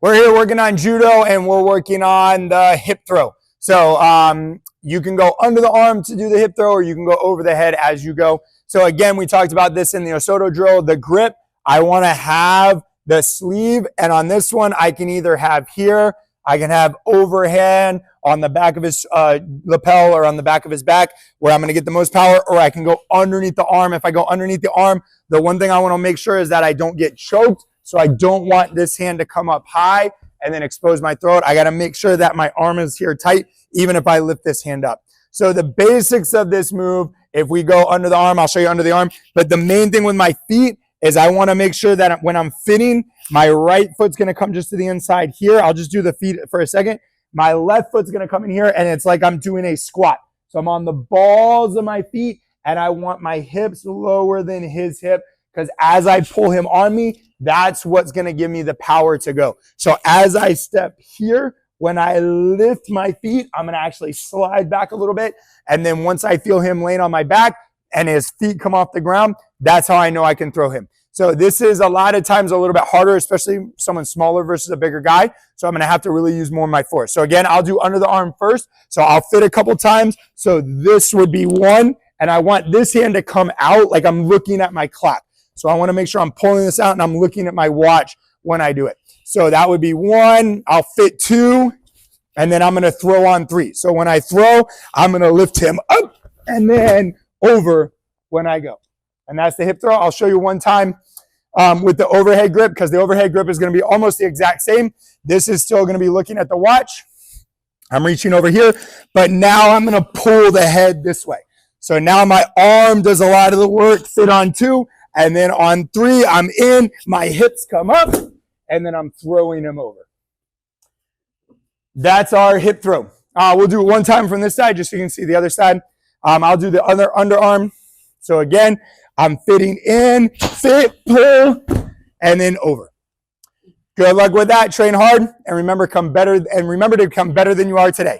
We're here working on judo, and we're working on the hip throw. So you can go under the arm to do the hip throw, or you can go over the head as you go. So again, we talked about this in the Osoto drill. The grip, I want to have the sleeve, and on this one, I can either have here, I can have overhand on the back of his lapel or on the back of his back where I'm going to get the most power, or I can go underneath the arm. If I go underneath the arm, the one thing I want to make sure is that I don't get choked. So I don't want this hand to come up high and then expose my throat. I got to make sure that my arm is here tight, even if I lift this hand up. So the basics of this move, if we go under the arm, I'll show you under the arm. But the main thing with my feet is I want to make sure that when I'm fitting, my right foot's going to come just to the inside here. I'll just do the feet for a second. My left foot's going to come in here, and it's like I'm doing a squat. So I'm on the balls of my feet, and I want my hips lower than his hip, because as I pull him on me, that's what's going to give me the power to go. So as I step here, when I lift my feet, I'm going to actually slide back a little bit. And then once I feel him laying on my back and his feet come off the ground, that's how I know I can throw him. So this is a lot of times a little bit harder, especially someone smaller versus a bigger guy. So I'm going to have to really use more of my force. So again, I'll do under the arm first. So I'll fit a couple times. So this would be one. And I want this hand to come out like I'm looking at my clock. So I want to make sure I'm pulling this out and I'm looking at my watch when I do it. So that would be one. I'll fit two. And then I'm going to throw on three. So when I throw, I'm going to lift him up and then over when I go. And that's the hip throw. I'll show you one time with the overhead grip, because the overhead grip is going to be almost the exact same. This is still going to be looking at the watch. I'm reaching over here, but now I'm going to pull the head this way. So now my arm does a lot of the work, fit on two. And then on three, I'm in, my hips come up, and then I'm throwing him over. That's our hip throw. We'll do it one time from this side, just so you can see the other side. I'll do the other underarm. So again, I'm fitting in, fit, pull, and then over. Good luck with that. Train hard, and remember to come better than you are today.